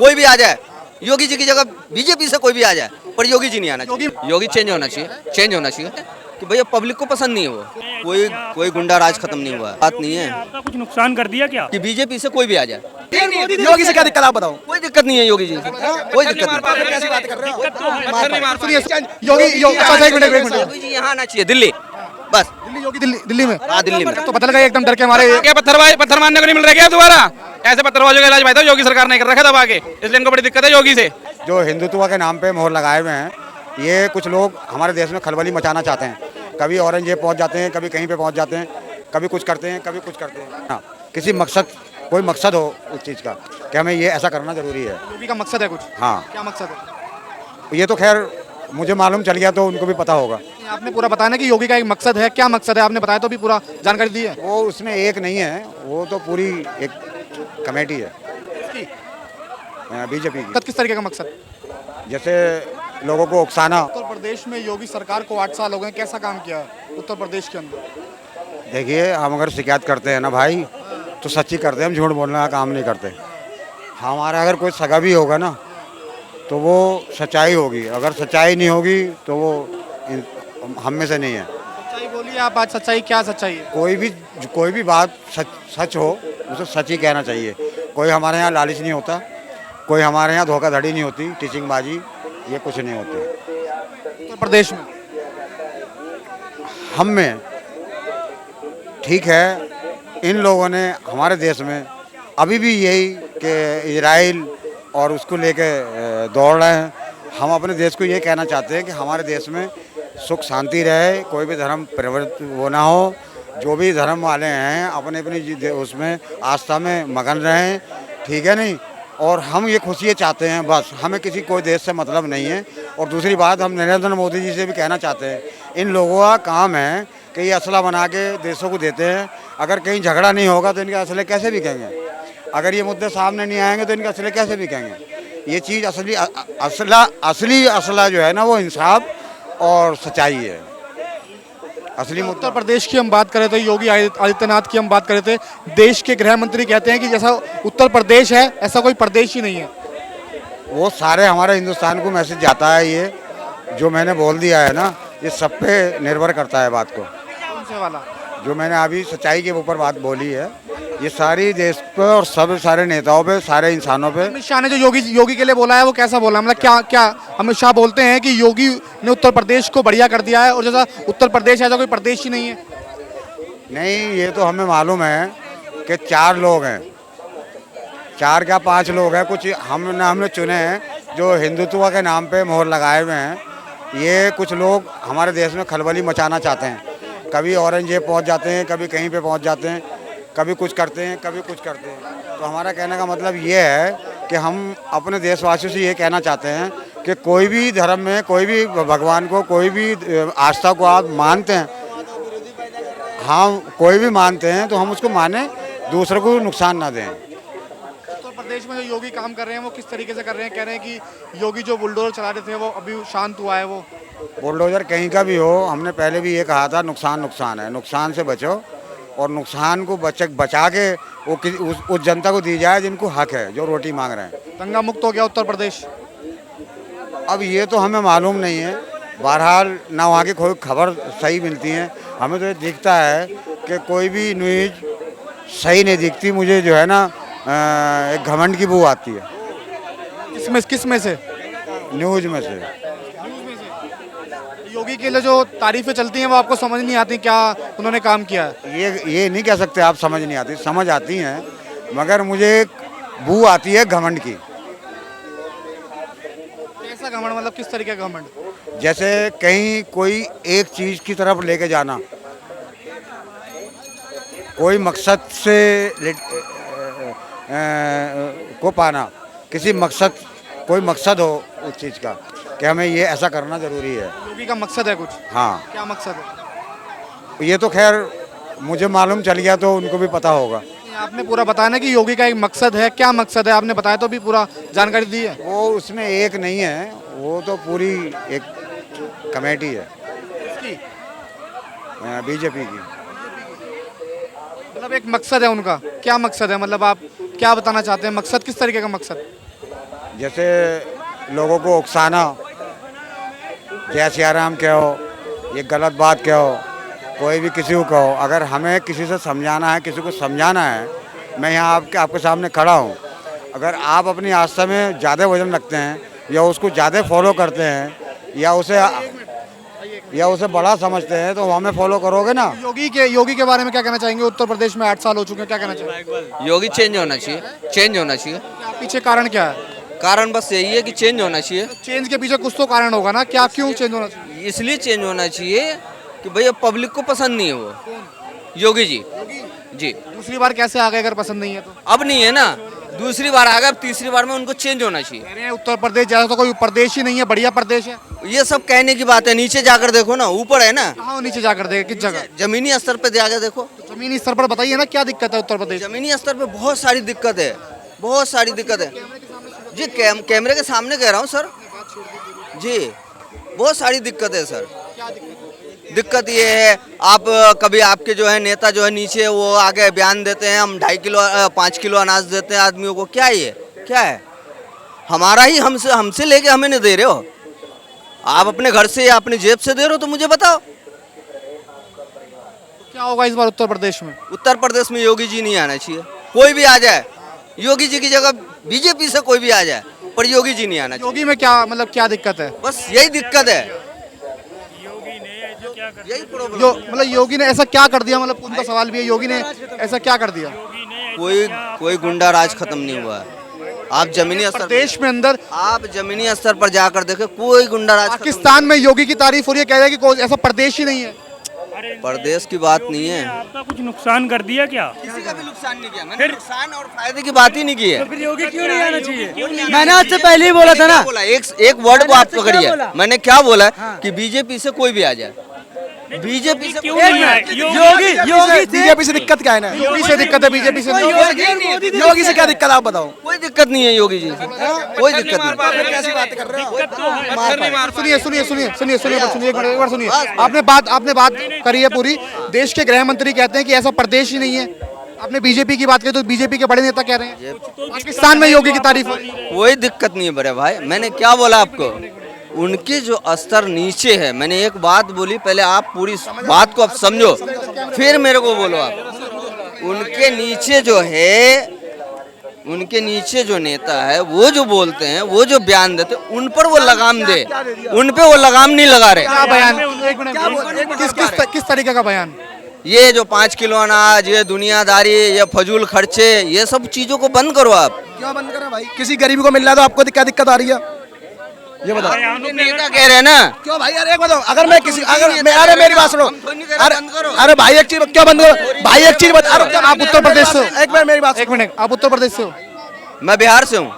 कोई भी आ जाए, योगी जी की जगह बीजेपी से कोई भी आ जाए, पर योगी जी नहीं आना चाहिए। योगी चेंज होना चाहिए, चेंज होना चाहिए कि भैया पब्लिक को पसंद नहीं है वो। कोई गुंडा राज खत्म नहीं हुआ है। बात नहीं है आपका कुछ नुकसान कर दिया क्या? कि बीजेपी से कोई भी आ जाए। योगी से क्या दिक्कत आप बताओ। कोई दिक्कत नहीं है योगी जी से, कोई दिक्कत नहीं। कैसी बात कर रहे हो? योगी अच्छा, एक मिनट। योगी जी यहाँ आना चाहिए, दिल्ली, बस। दिल्ली में हाँ, दिल्ली में। तो पता लगा एकदम डर के हमारे क्या पत्थर मारने को नहीं मिल रहा क्या दोबारा? ऐसे पत्थरबाजों का इलाज भाई तो योगी सरकार ने कर रखा दबा के, इसलिए इनको बड़ी दिक्कत है योगी से। जो हिंदुत्व के नाम पे मोहर लगाए हुए हैं, ये कुछ लोग हमारे देश में खलबली मचाना चाहते हैं। कभी औरंगजेब पहुंच जाते हैं, कभी कहीं पे पहुंच जाते हैं, कभी कुछ करते हैं, कभी कुछ करते हैं। हाँ, किसी मकसद, कोई मकसद हो उस चीज़ का कि हमें ये ऐसा करना ज़रूरी है। योगी का मकसद है कुछ। हाँ, क्या मकसद है? ये तो खैर मुझे मालूम चल गया तो उनको भी पता होगा। आपने पूरा बताया ना कि योगी का एक मकसद है, क्या मकसद है आपने बताया तो भी पूरा जानकारी दी है। वो उसमें एक नहीं है, वो तो पूरी एक कमेटी है बीजेपी की। मकसद किस तरीके का मकसद? जैसे लोगों को उकसाना। उत्तर प्रदेश में योगी सरकार को 8 साल हो गए, कैसा काम किया है उत्तर प्रदेश के अंदर? देखिए, हम अगर शिकायत करते हैं ना भाई, तो सच्ची करते हैं, हम झूठ बोलने का काम नहीं करते। हमारा अगर कोई सगा भी होगा ना, तो वो सच्चाई होगी। अगर सच्चाई नहीं होगी तो वो हम में से नहीं है। सच्चाई बोलिए आप आज। सच्चाई क्या सच्चाई है? कोई भी बात सच हो, उसे सच ही कहना चाहिए। कोई हमारे यहाँ लालच नहीं होता, कोई हमारे यहाँ धोखाधड़ी नहीं होती, टीचिंगबाजी ये कुछ नहीं होती। उत्तर प्रदेश में हम में ठीक है, इन लोगों ने हमारे देश में अभी भी यही कि इजराइल और उसको लेके दौड़ रहे हैं। हम अपने देश को ये कहना चाहते हैं कि हमारे देश में सुख शांति रहे, कोई भी धर्म प्रवृत्त वो ना हो। जो भी धर्म वाले हैं अपने अपनी उसमें आस्था में मगन रहें, ठीक है नहीं। और हम ये खुशी चाहते हैं, बस। हमें किसी कोई देश से मतलब नहीं है। और दूसरी बात, हम नरेंद्र मोदी जी से भी कहना चाहते हैं, इन लोगों का काम है कि ये असला बना के देशों को देते हैं। अगर कहीं झगड़ा नहीं होगा तो इनके असले कैसे बिकेंगे? अगर ये मुद्दे सामने नहीं आएंगे तो इनके असले कैसे बिकेंगे? ये चीज़ असली असला जो है ना, वो इंसाफ और सच्चाई है असली मुद्दा। उत्तर प्रदेश की हम बात करें तो योगी आदित्यनाथ की हम बात करें थे, देश के गृह मंत्री कहते हैं कि जैसा उत्तर प्रदेश है ऐसा कोई प्रदेश ही नहीं है। वो सारे हमारे हिंदुस्तान को मैसेज जाता है। ये जो मैंने बोल दिया है ना, ये सब पे निर्भर करता है बात को। कौन से वाला? जो मैंने अभी सच्चाई के ऊपर बात बोली है, ये सारी देश पे और सब सारे नेताओं पे, सारे इंसानों पे। अमित शाह ने जो योगी के लिए बोला है वो कैसा बोला है? मतलब क्या अमित शाह बोलते हैं कि योगी ने उत्तर प्रदेश को बढ़िया कर दिया है और जैसा उत्तर प्रदेश ऐसा कोई प्रदेश ही नहीं है? नहीं, ये तो हमें मालूम है कि 4 लोग हैं, 4 क्या 5 लोग हैं कुछ हमने चुने हैं जो हिंदुत्व के नाम पे मोहर लगाए हुए हैं। ये कुछ लोग हमारे देश में खलबली मचाना चाहते हैं। कभी औरंगजेब पहुंच जाते हैं, कभी कहीं पे पहुंच जाते हैं, कभी कुछ करते हैं, कभी कुछ करते हैं। तो हमारा कहने का मतलब ये है कि हम अपने देशवासियों से ये कहना चाहते हैं कि कोई भी धर्म में, कोई भी भगवान को, कोई भी आस्था को आप मानते हैं, हम कोई भी मानते हैं तो हम उसको माने, दूसरों को नुकसान ना दें। उत्तर प्रदेश में जो योगी काम कर रहे हैं वो किस तरीके से कर रहे हैं? कह रहे हैं कि योगी जो बुलडोजर चला रहे थे वो अभी शांत हुआ है। वो बुलडोजर कहीं का भी हो, हमने पहले भी ये कहा था, नुकसान है, नुकसान से बचो। और नुकसान को बचा के वो उस जनता को दी जाए जिनको हक है, जो रोटी मांग रहे हैं। दंगा मुक्त हो गया उत्तर प्रदेश? अब ये तो हमें मालूम नहीं है, बहरहाल ना वहाँ की कोई खबर सही मिलती है। हमें तो ये दिखता है कि कोई भी न्यूज़ सही नहीं दिखती। मुझे जो है ना, एक घमंड की बू आती है। किस में से? न्यूज़ में से। योगी के लिए जो तारीफें चलती हैं वो आपको समझ नहीं आती क्या उन्होंने काम किया है? ये नहीं कह सकते आप समझ नहीं आती, समझ आती हैं, मगर मुझे एक बू आती है घमंड की। कैसा घमंड? मतलब किस तरीके का घमंड? जैसे कहीं कोई एक चीज़ की तरफ लेके जाना, कोई मकसद से को पाना, किसी मकसद, कोई मकसद हो उस चीज़ का कि हमें ये ऐसा करना ज़रूरी है। योगी का मकसद है कुछ? हाँ, क्या मकसद है? ये तो खैर मुझे मालूम चल गया तो उनको भी पता होगा। आपने पूरा बताया ना कि योगी का एक मकसद है, क्या मकसद है आपने बताया तो भी पूरा जानकारी दी है। वो उसमें एक नहीं है, वो तो पूरी एक कमेटी है बीजेपी की। मतलब एक मकसद है उनका, क्या मकसद है? मतलब आप क्या बताना चाहते हैं? मकसद किस तरीके का मकसद? जैसे लोगों को उकसाना, जय सिया राम कहो, ये गलत बात कहो, कोई भी किसी को कहो, अगर हमें किसी से समझाना है, किसी को समझाना है, मैं यहाँ आपके सामने खड़ा हूँ। अगर आप अपनी आस्था में ज़्यादा वजन रखते हैं या उसको ज़्यादा फॉलो करते हैं या उसे बड़ा समझते हैं तो हमें फॉलो करोगे ना। योगी के बारे में क्या कहना चाहेंगे? उत्तर प्रदेश में 8 साल हो चुके हैं, क्या कहना चाहेंगे? योगी चेंज होना चाहिए, चेंज होना चाहिए। पीछे कारण क्या है? कारण बस यही है कि चेंज होना चाहिए। चेंज के पीछे कुछ तो कारण होगा ना, क्या क्यों चेंज होना चाहिए? इसलिए चेंज होना चाहिए कि भैया पब्लिक को पसंद नहीं है वो, योगी जी। जी दूसरी बार कैसे आ गए अगर पसंद नहीं है तो? अब नहीं है ना, दूसरी बार आ गया, अब तीसरी बार में उनको चेंज होना चाहिए। कह रहे हैं उत्तर प्रदेश जैसा तो कोई प्रदेश ही नहीं है, बढ़िया प्रदेश है। ये सब कहने की बात है, नीचे जाकर देखो ना, ऊपर है ना, कहाँ नीचे जाकर देखे, किस जगह? जमीनी स्तर पे जाकर देखो। जमीनी स्तर पर बताइए ना, क्या दिक्कत है उत्तर प्रदेश? जमीनी स्तर पे बहुत सारी दिक्कत है, बहुत सारी दिक्कत है जी। कैमरे के सामने कह रहा हूँ सर जी, बहुत सारी दिक्कत है सर। दिक्कत ये है, आप कभी आपके जो है नेता जो है नीचे वो आगे बयान देते हैं, हम 2.5 किलो 5 किलो अनाज देते हैं आदमियों को। क्या ये क्या है? हमारा ही हमसे लेके हमें नहीं दे रहे हो आप, अपने घर से या अपनी जेब से दे रहे हो तो मुझे बताओ क्या होगा इस बार उत्तर प्रदेश में? उत्तर प्रदेश में योगी जी नहीं आना चाहिए, कोई भी आ जाए, योगी जी की जगह बीजेपी से कोई भी आ जाए, पर योगी जी नहीं आना चाहिए। योगी में क्या मतलब क्या दिक्कत है? बस यही दिक्कत है, यही प्रॉब्लम। मतलब योगी ने ऐसा क्या कर दिया? मतलब उनका सवाल भी है, योगी ने ऐसा क्या कर दिया? कोई गुंडा राज खत्म नहीं हुआ है। आप जमीनी स्तर देश में अंदर, आप जमीनी स्तर पर जाकर देखें, कोई गुंडा राज खत्म पाकिस्तान में योगी की तारीफ हो रही है, कह रहे हैं कि कोई ऐसा प्रदेश ही नहीं है। प्रदेश की बात नहीं है, आपका कुछ नुकसान कर दिया क्या? किसी का भी नुकसान नहीं किया मैंने, नुकसान और फायदे की बात ही नहीं की है। फिर योगी क्यों नहीं आना चाहिए? मैंने आपसे पहले ही बोला था ना। एक वर्ड को आप पकड़िए, मैंने क्या बोला कि बीजेपी से कोई भी आ जाए, बीजेपी से क्यों नहीं आए? योगी बीजेपी से दिक्कत क्या है ना? योगी से दिक्कत है, बीजेपी से नहीं। योगी से क्या दिक्कत आप बताओ? कोई दिक्कत नहीं है योगी जी, कोई दिक्कत नहीं। कैसी बात कर रहे हो? सुनिए सुनिए सुनिए सुनिए सुनिए एक बार सुनिए। आपने बात करी है पूरी। देश के गृह मंत्री कहते हैं कि ऐसा प्रदेश ही नहीं है। आपने बीजेपी की बात की तो बीजेपी के बड़े नेता कह रहे हैं पाकिस्तान में योगी की तारीफ हो रही है। कोई दिक्कत नहीं है बड़े भाई, मैंने क्या बोला आपको, उनके जो स्तर नीचे है, मैंने एक बात बोली, पहले आप पूरी बात को आप समझो फिर मेरे को बोलो आप। उनके नीचे जो है, उनके नीचे जो नेता है, वो जो बोलते हैं, वो जो बयान देते हैं, उन पर वो लगाम दे, उन पे वो लगाम नहीं लगा रहे। क्या बयान? किस तरीके का बयान? ये जो 5 किलो अनाज, ये दुनियादारी, ये फजूल खर्चे, ये सब चीजों को बंद करो आप। क्यों बंद करें भाई? किसी गरीबी को मिल रहा है तो आपको क्या दिक्कत आ रही है? ये बताओ। नेता कह रहे हैं ना। क्यों भाई? अरे एक बताओ, अगर मैं किसी अरे मेरी बात सुनो। अरे भाई एक चीज क्या बंद करो भाई, एक चीज बता। आप उत्तर प्रदेश से हो? एक बार मेरी बात, एक मिनट, आप उत्तर प्रदेश से हो? मैं बिहार से हूँ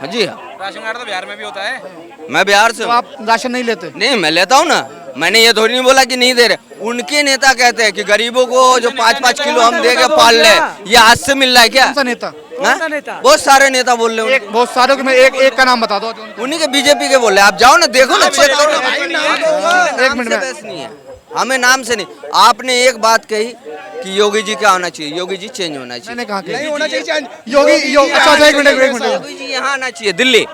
जी। हाँ, राशन कार्ड तो बिहार में भी होता है। मैं बिहार से तो हूँ। आप राशन नहीं लेते? नहीं, मैं लेता हूँ ना, मैंने ये थोड़ी नहीं बोला कि नहीं दे रहे। उनके नेता कहते हैं कि गरीबों को जो 5-5 किलो हम देके पाल ले, ये आज से मिल रहा है क्या? कौन सा नेता? बहुत सारे नेता बोल रहे हैं, बहुत सारे में एक का नाम बता दो। उन्हीं के बीजेपी के बोल रहे हैं। आप जाओ ना, देखो ना, चेक करो। एक मिनट में बहस नहीं है, हमें नाम से नहीं। आपने एक बात कही कि योगी जी क्या होना चाहिए, योगी जी चेंज होना चाहिए। मैंने कहा नहीं होना चाहिए चेंज। अच्छा एक मिनट। योगी जी यहाँ आना चाहिए, दिल्ली,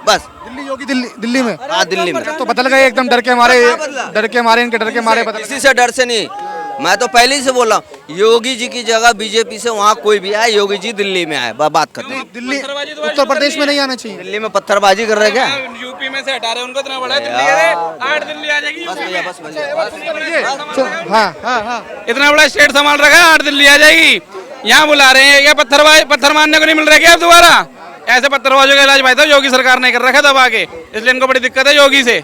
बस। योगी दिल्ली में? हाँ, दिल्ली में। तो बदल गए एकदम, डर के मारे इनके डर के मारे बदल। किसी से डर से नहीं, मैं तो पहले ही से बोल रहा हूँ, योगी जी की जगह बीजेपी से वहाँ कोई भी आए, योगी जी दिल्ली में आए, बात करते हैं। दिल्ली उत्तर प्रदेश में नहीं आना चाहिए। दिल्ली में पत्थरबाजी कर रहे क्या? यूपी में से हटा रहे उनको, इतना बड़ा दिल्ली है, 8 दिल्ली आ जाएगी। बस भैया, बस भैया। हाँ, इतना बड़ा स्टेट संभाल रखा है, 8 दिल्ली आ जाएगी। यहाँ बुला रहे हैं, ये पत्थर मारने को नहीं मिल रहा क्या दोबारा? ऐसे पत्थरबाजों का इलाज भाई तो योगी सरकार ने कर रखा दबा के, इसलिए इनको बड़ी दिक्कत है योगी से।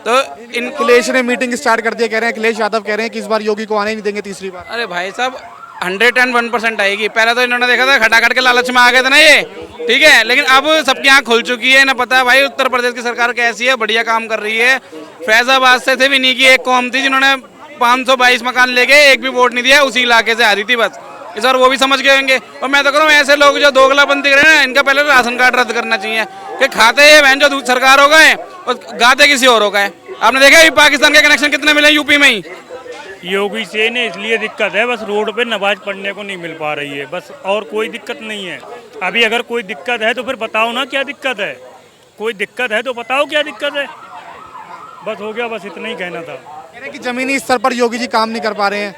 तो अखिलेश ने मीटिंग स्टार्ट कर दिया, कह रहे हैं अखिलेश यादव कह रहे हैं कि इस बार योगी को आने ही नहीं देंगे तीसरी बार। अरे भाई साहब, 101% आएगी। पहले तो इन्होंने देखा था खटाखट के लालच में आ गए थे ना ये, ठीक है, लेकिन अब सबकी आँख खुल चुकी है ना। पता है भाई उत्तर प्रदेश की सरकार कैसी है, बढ़िया काम कर रही है। फैजाबाद से थे भी नहीं की एक कौम थी जिन्होंने 522 मकान लेके एक भी वोट नहीं दिया, उसी इलाके से आ रही थी बस। इस बार वो भी समझ गए होंगे। और मैं तो कह रहा हूँ, ऐसे लोग जो दोगलापंथी कर रहे हैं ना, इनका पहले राशन कार्ड रद्द करना चाहिए कि खाते ये बहन जो दूध सरकार हो गए और गाते किसी और हो गए। आपने देखा पाकिस्तान के कनेक्शन कितने मिले यूपी में ही, योगी से ने इसलिए दिक्कत है, बस रोड पे नमाज पढ़ने को नहीं मिल पा रही है, बस और कोई दिक्कत नहीं है। अभी अगर कोई दिक्कत है तो फिर बताओ ना क्या दिक्कत है, कोई दिक्कत है तो बताओ क्या दिक्कत है, बस हो गया, बस इतना ही कहना था। कह रहे हैं कि जमीनी स्तर पर योगी जी काम नहीं कर पा रहे हैं।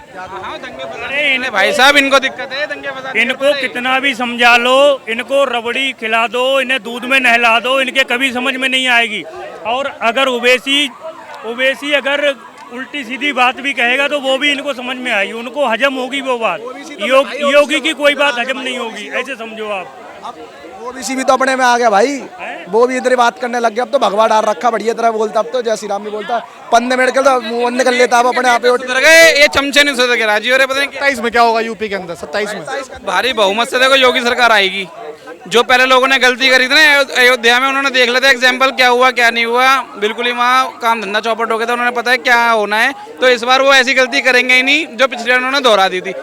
अरे इन्हें भाई साहब इनको दिक्कत है दंगे फसाद इनको कितना भी समझा लो, इनको रबड़ी खिला दो, इन्हें दूध में नहला दो, इनके कभी समझ में नहीं आएगी। और अगर ओवैसी अगर उल्टी सीधी बात भी कहेगा तो वो भी इनको समझ में आएगी, उनको हजम होगी वो बात। योगी की कोई बात हजम नहीं होगी, ऐसे समझो आप। ओबीसी भी तो अपने में आ गया भाई, वो भी इधर ही बात करने लग गया। अब तो भगवा डाल रखा, बढ़िया तरह बोलता, अब तो जय श्री राम भी बोलता, पंदे मेड़ के तो मुंह बंद कर लेता अब अपने आप ही। सुधर गए ये चमचे नहीं सुधर के राजी हो रहे, पता नहीं 27 में क्या होगा यूपी के अंदर, 27 में भारी बहुमत से देखो योगी सरकार आएगी। जो पहले लोगों ने गलती करी थी ना अयोध्या में, उन्होंने देख लिया था एग्जाम्पल क्या हुआ क्या नहीं हुआ, बिल्कुल ही वहाँ काम धंधा चौपट हो गया था, उन्होंने पता है क्या होना है। तो इस बार वो ऐसी गलती करेंगे ही नहीं जो पिछले उन्होंने दोहरा दी थी।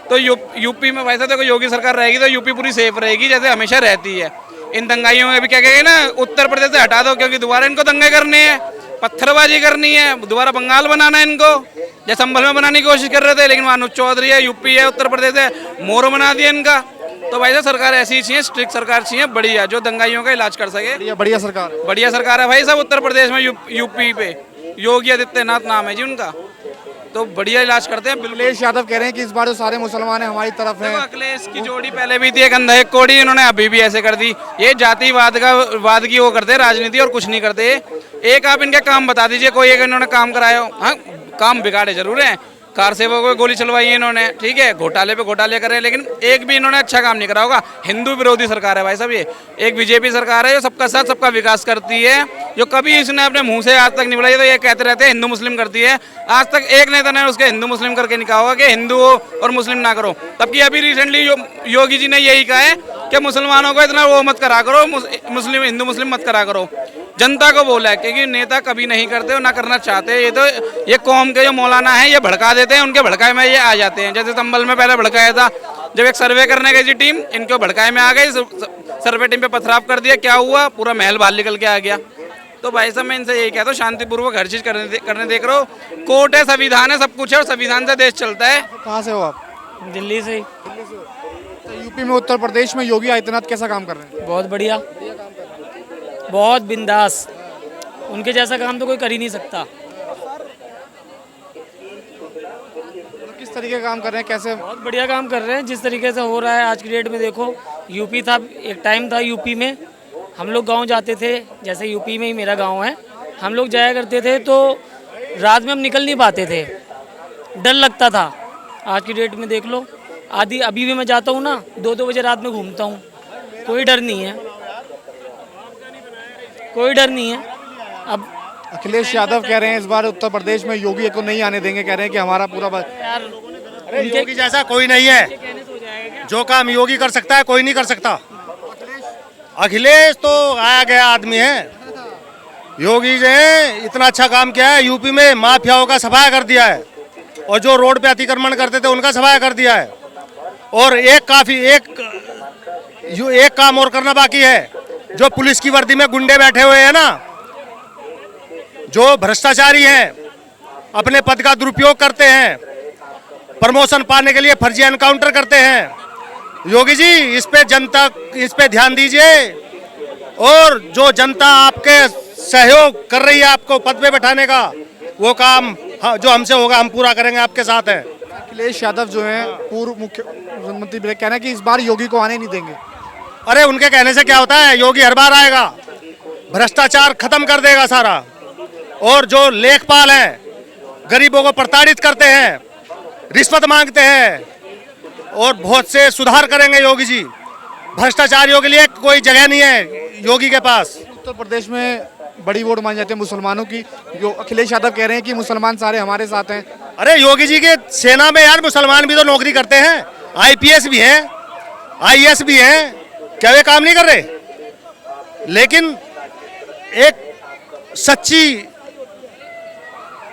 तो यूपी में वैसा देखो योगी सरकार रहेगी तो यूपी पूरी सेफ रहेगी जैसे हमेशा रहती है। इन दंगाइयों में भी क्या कहेंगे ना, उत्तर प्रदेश से हटा दो क्योंकि दोबारा इनको दंगे करने हैं, पत्थरबाजी करनी है, दोबारा बंगाल बनाना है इनको, जैसे संभल में बनाने की कोशिश कर रहे थे, लेकिन अनुज चौधरी है, यूपी है, उत्तर प्रदेश है, मोर बना दिया इनका। तो भाई साहब सरकार ऐसी चाहिए, स्ट्रिक्ट सरकार चाहिए, बढ़िया, जो दंगाइयों का इलाज कर सके। बढ़िया सरकार है। बढ़िया सरकार है भाई साहब उत्तर प्रदेश में, यूपी पे योगी आदित्यनाथ नाम है जी उनका, तो बढ़िया इलाज करते हैं। अखिलेश यादव कह रहे हैं कि इस बार जो सारे मुसलमान हैं हमारी तरफ हैं। अखिलेश की जोड़ी पहले भी थी, एक अंधा एक कोड़ी, इन्होंने अभी भी ऐसे कर दी। ये जातिवाद की वो करते हैं राजनीति और कुछ नहीं करते। एक आप इनके काम बता दीजिए, कोई एक इन्होंने काम कराया हो। हाँ, काम बिगाड़े जरूर हैं, कार सेवकों को गोली चलवाई है इन्होंने, ठीक है, घोटाले पे घोटाले करे, लेकिन एक भी इन्होंने अच्छा काम नहीं करा होगा। हिंदू विरोधी सरकार है भाई साहब ये, एक बीजेपी सरकार है जो सबका साथ सबका विकास करती है, जो कभी इसने अपने मुंह से आज तक नहीं बोला। तो ये कहते रहते हैं हिंदू मुस्लिम करती है, आज तक एक नेता ने उसके हिंदू मुस्लिम करके नहीं कहा होगा कि हिंदू और मुस्लिम ना करो। तबकि अभी रिसेंटली योगी जी ने यही कहा है कि मुसलमानों को इतना वो मत करा करो, मुस्लिम हिंदू मुस्लिम मत करा करो, जनता को बोला है, क्योंकि नेता कभी नहीं करते और ना करना चाहते। ये कौम के जो मौलाना है ये भड़का देते हैं, उनके भड़काए में ये आ जाते हैं। जैसे संभल में पहले भड़काया था, जब एक सर्वे करने गई थी टीम, इनको भड़काए में आ गई, सर्वे टीम पे पथराव कर दिया, क्या हुआ, पूरा महल बाहर निकल के आ गया। तो भाई साहब मैं इनसे यही कहता हूँ, शांतिपूर्वक हर चीज़ करने देख रहे हो, कोर्ट है, संविधान है, सब कुछ है और संविधान से देश चलता है। कहाँ से हो आप? दिल्ली से। तो यूपी में, उत्तर प्रदेश में योगी आदित्यनाथ कैसा काम कर रहे हैं? बहुत बढ़िया, बहुत बिंदास, उनके जैसा काम तो कोई कर ही नहीं सकता। किस तरीके का काम कर रहे हैं, कैसे? बहुत बढ़िया काम कर रहे हैं, जिस तरीके से हो रहा है आज की डेट में। देखो यूपी था, एक टाइम था यूपी में हम लोग गांव जाते थे, जैसे यूपी में ही मेरा गांव है, हम लोग जाया करते थे तो रात में हम निकल नहीं पाते थे, डर लगता था। आज की डेट में देख लो, अभी भी मैं जाता हूँ ना, 2-2 बजे रात में घूमता हूँ, कोई डर नहीं है, कोई डर नहीं है। अब अखिलेश यादव कह रहे हैं इस बार उत्तर प्रदेश में योगी को नहीं आने देंगे, कह रहे हैं कि हमारा पूरा यार योगी जैसा कोई नहीं है, जो काम योगी कर सकता है कोई नहीं कर सकता। अखिलेश तो आया गया आदमी है, योगी जी ने इतना अच्छा काम किया है, यूपी में माफियाओं का सफाया कर दिया है, और जो रोड पे अतिक्रमण करते थे उनका सफाया कर दिया है। और एक काम और करना बाकी है, जो पुलिस की वर्दी में गुंडे बैठे हुए हैं ना, जो भ्रष्टाचारी हैं, अपने पद का दुरुपयोग करते हैं, प्रमोशन पाने के लिए फर्जी एनकाउंटर करते हैं, योगी जी इस पे ध्यान दीजिए। और जो जनता आपके सहयोग कर रही है आपको पद पे बैठाने का, वो काम जो हमसे होगा हम पूरा करेंगे, आपके साथ है। अखिलेश यादव जो हैं पूर्व मुख्यमंत्री कहना है कि इस बार योगी को आने नहीं देंगे। अरे उनके कहने से क्या होता है, योगी हर बार आएगा, भ्रष्टाचार खत्म कर देगा सारा, और जो लेखपाल हैं गरीबों को प्रताड़ित करते हैं, रिश्वत मांगते हैं, और बहुत से सुधार करेंगे योगी जी। भ्रष्टाचारियों के लिए कोई जगह नहीं है योगी के पास। उत्तर प्रदेश में बड़ी वोट मानी जाती है मुसलमानों की, जो अखिलेश यादव कह रहे हैं कि मुसलमान सारे हमारे साथ हैं। अरे योगी जी के सेना में यार मुसलमान भी तो नौकरी करते हैं, आईपीएस भी हैं, आईएएस भी हैं, क्या वे काम नहीं कर रहे? लेकिन एक सच्ची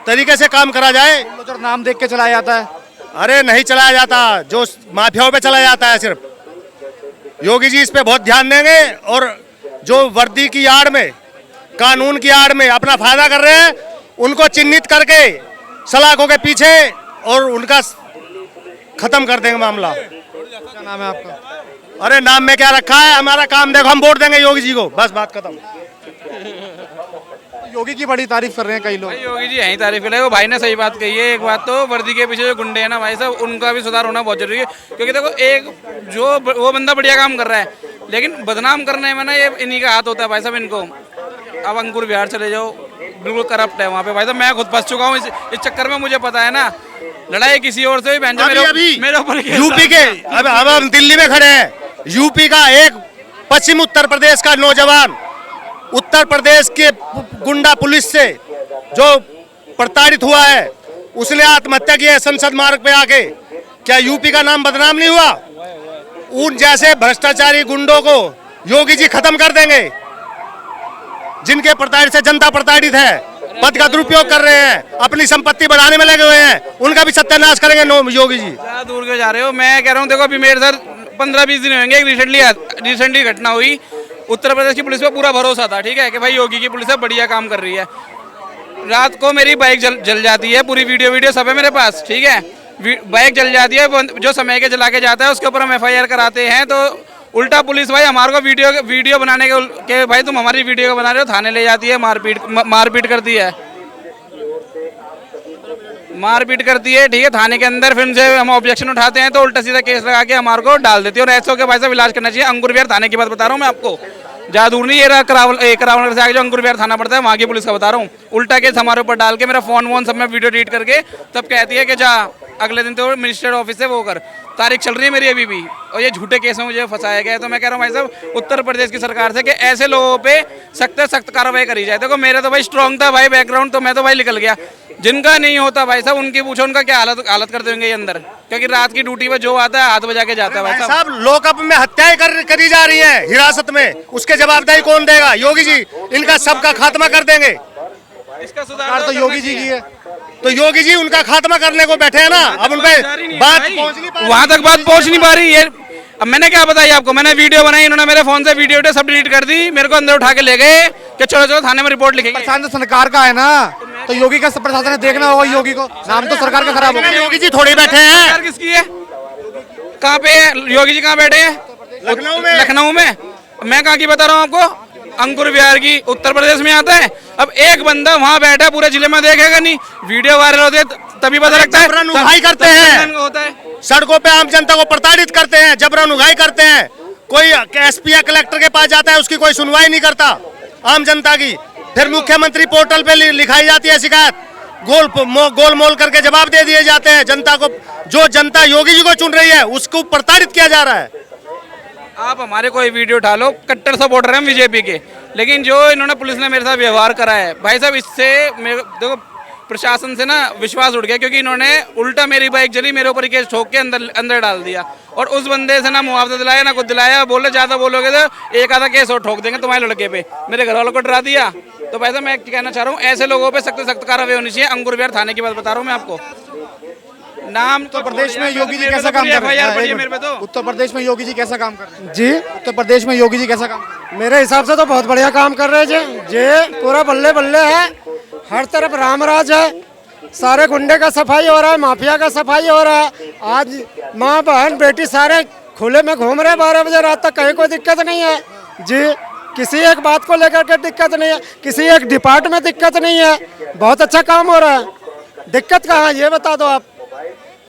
तरीके से काम करा जाए, नाम देख के चलाया जाता है। अरे नहीं चलाया जाता, जो माफियाओं पे चलाया जाता है सिर्फ। योगी जी इस पे बहुत ध्यान देंगे, और जो वर्दी की आड़ में, कानून की आड़ में अपना फायदा कर रहे हैं, उनको चिन्हित करके सलाखों के पीछे और उनका खत्म कर देंगे मामला। क्या नाम है आपका? अरे नाम में क्या रखा है, हमारा काम देखो, हम वोट देंगे योगी जी को, बस बात खत्म। योगी की बड़ी तारीफ कर रहे हैं कई लोग। भाई योगी जी यही तारीफ करें, वो भाई ने सही बात कही है। एक बात तो वर्दी के पीछे जो गुंडे हैं ना भाई साहब, उनका भी सुधार होना बहुत जरूरी है। क्योंकि देखो एक जो वो बंदा बढ़िया काम कर रहा है, लेकिन बदनाम करने में ना ये इन्हीं का हाथ होता है भाई साहब इनको। अब अंकुर विहार चले जाओ, बिल्कुल करप्ट है वहाँ पे भाई साहब। मैं खुद फंस चुका हूँ इस चक्कर में, मुझे पता है ना। लड़ाई किसी और से भी बहन मेरे ऊपर यूपी के, अब हम दिल्ली में खड़े हैं, यूपी का एक पश्चिम उत्तर प्रदेश का नौजवान उत्तर प्रदेश के गुंडा पुलिस से जो प्रताड़ित हुआ है, उसने आत्महत्या की है संसद मार्ग पे आके। क्या यूपी का नाम बदनाम नहीं हुआ? उन जैसे भ्रष्टाचारी गुंडों को योगी जी खत्म कर देंगे, जिनके प्रताड़ित से जनता प्रताड़ित है, पद का दुरुपयोग कर रहे हैं, अपनी संपत्ति बढ़ाने में लगे हुए हैं, उनका भी सत्यानाश करेंगे योगी जी। ज्यादा दूर क्यों जा रहे हो? मैं कह रहा हूँ देखो, अभी मेरे सर 15-20 दिन होंगे, एक रिसेंटली घटना हुई। उत्तर प्रदेश की पुलिस पे पूरा भरोसा था, ठीक है, कि भाई योगी की पुलिस है, बढ़िया काम कर रही है। रात को मेरी बाइक जल जाती है, पूरी वीडियो सब है मेरे पास, ठीक है। बाइक जल जाती है, जो समय के जला के जाता है उसके ऊपर हम FIR कराते हैं, तो उल्टा पुलिस भाई हमारे को वीडियो बनाने के भाई तुम हमारी वीडियो बना रहे हो, थाने ले जाती है, मारपीट करती है, ठीक है। थाने के अंदर फिर से हम ऑब्जेक्शन उठाते हैं तो उल्टा सीधा केस लगा के हमारे को डाल देती है। और ऐसे होकर भाई साहब इलाज करना चाहिए। अंकुर विहार थाने की बात बता रहा हूँ मैं आपको, ज़्यादा दूर नहीं, ये करावल से आगे जो अंकुर विहार थाना पड़ता है, वहाँ की पुलिस का बता रहा हूँ। उल्टा केस हमारे ऊपर डाल के, मेरा फोन सब में वीडियो डिलीट करके तब कहती है कि जा अगले दिन तो मिनिस्टर ऑफिस से वो कर। तारीख चल रही है मेरी अभी भी, और ये झूठे केस में मुझे फंसाया गया है। तो मैं कह रहा हूँ भाई साहब उत्तर प्रदेश की सरकार से कि ऐसे लोगों पे सख्त से सख्त कार्रवाई करी जाए। देखो मेरा तो भाई स्ट्रॉन्ग था भाई बैकग्राउंड, तो मैं तो भाई निकल गया। जिनका नहीं होता भाई साहब उनकी पूछो उनका क्या हालत कर देंगे ये अंदर, क्योंकि रात की ड्यूटी पे जो आता है हाथ बजा के जाता है भाई साहब। लॉकअप में हत्याएं करी जा रही है हिरासत में, उसके जवाबदेही कौन देगा? योगी जी। इनका सबका खात्मा कर देंगे। इसका सुधार तो योगी जी की है, तो योगी जी उनका खात्मा करने को बैठे हैं ना। अब उन पे बात पहुंच नहीं पा रही, वहां तक बात पहुंच नहीं पा रही है। अब मैंने क्या बताई आपको, मैंने वीडियो बनाई, इन्होंने मेरे फोन से वीडियो सब डिलीट कर दी, मेरे को अंदर उठा के ले गए कि चलो थाने में रिपोर्ट लिखेंगे। प्रशासन सरकार का है ना, तो योगी का प्रशासन ने देखना होगा योगी को, नाम तो सरकार का खराब होगा। योगी जी थोड़ी बैठे हैं। सरकार किसकी है? कहाँ पे है योगी जी? कहाँ बैठे हैं? लखनऊ में। मैं कहाँ की बता रहा हूँ आपको? अंकुर विहार की, उत्तर प्रदेश में आता है। अब एक बंदा वहाँ बैठा पूरे जिले में देखेगा नहीं, वीडियो वायरल होती है तभी पता लगता है। जबरन उगाई करते हैं, सड़कों पे आम जनता को प्रताड़ित करते हैं, जबरन उगाई करते हैं। कोई SP या कलेक्टर के पास जाता है, उसकी कोई सुनवाई नहीं करता आम जनता की। फिर मुख्यमंत्री पोर्टल पे लिखाई जाती है शिकायत, गोल मोल करके जवाब दे दिए जाते हैं जनता को। जो जनता योगी जी को चुन रही है उसको प्रताड़ित किया जा रहा है। आप हमारे कोई वीडियो उठा लो, कट्टर सपोर्टर हैं बीजेपी के, लेकिन जो इन्होंने पुलिस ने मेरे साथ व्यवहार करा है भाई साहब, इससे देखो प्रशासन से ना विश्वास उठ गया। क्योंकि इन्होंने उल्टा मेरी बाइक जली, मेरे ऊपर केस ठोक के अंदर डाल दिया, और उस बंदे से ना मुआवजा दिलाया ना कुछ दिलाया। बोले ज्यादा बोलोगे तो एक आधा केस और ठोक देंगे तुम्हारे लड़के पे। मेरे घर वालों को डरा दिया। तो भाई साहब मैं कहना चाह रहा हूँ ऐसे लोगों पे सख्त कार्रवाई होनी चाहिए। अंकुर विहार थाने की बात बता रहा हूँ मैं आपको। नाम उत्तर प्रदेश में योगी जी कैसा काम कर रहे हैं? उत्तर प्रदेश में योगी जी कैसा काम कर रहे हैं जी? उत्तर प्रदेश में योगी जी कैसा काम? मेरे हिसाब से तो बहुत बढ़िया काम कर रहे हैं जी। पूरा बल्ले बल्ले है, हर तरफ रामराज है, सारे गुंडे का सफाई हो रहा है, माफिया का सफाई हो रहा है। आज माँ बहन बेटी सारे खुले में घूम रहे हैं 12 बजे रात तक, कहीं कोई दिक्कत नहीं है जी। किसी एक बात को लेकर के दिक्कत नहीं है, किसी एक डिपार्टमेंट में दिक्कत नहीं है। बहुत अच्छा काम हो रहा है। दिक्कत कहाँ है ये बता दो आप।